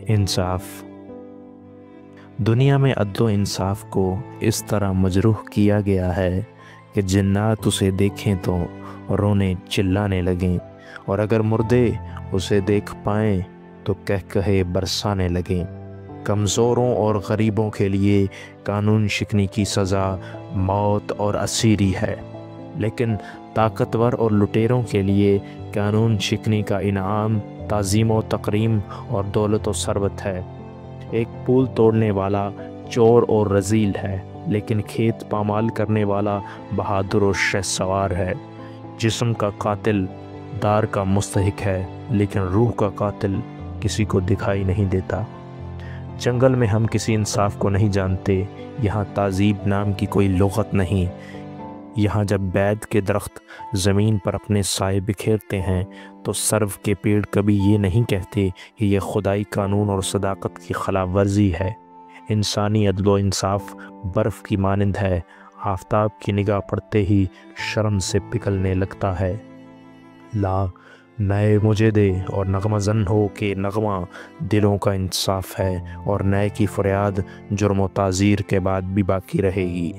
इंसाफ। दुनिया में अदल इंसाफ को इस तरह मजरूह किया गया है कि जिन्नात उसे देखें तो रोने चिल्लाने लगें, और अगर मुर्दे उसे देख पाएं तो कह कहे बरसाने लगें। कमज़ोरों और गरीबों के लिए कानून शिकनी की सज़ा मौत और असीरी है, लेकिन ताकतवर और लुटेरों के लिए कानून शिकनी का इनाम ताज़ीम व तकरीम और दौलत व सरवत है। एक पुल तोड़ने वाला चोर और रजील है, लेकिन खेत पामाल करने वाला बहादुर और शहसवार है। जिस्म का कातिल दार का मुस्तहिक है, लेकिन रूह का कातिल किसी को दिखाई नहीं देता। जंगल में हम किसी इंसाफ को नहीं जानते। यहाँ ताज़ीब नाम की कोई लुग़त नहीं। यहाँ जब बैद के दरख्त ज़मीन पर अपने साए बिखेरते हैं तो सर्व के पेड़ कभी ये नहीं कहते कि यह खुदाई कानून और सदाकत की खिलाफ वर्जी है। इंसानी अदल व इंसाफ बर्फ़ की मानंद है, आफ़ताब की निगाह पड़ते ही शर्म से पिघलने लगता है। ला नए मुझे दे और नगमा जन हो के नगमा दिलों का इंसाफ है, और नए की फरियाद जुर्म व ताज़ीर के बाद भी बाकी रहेगी।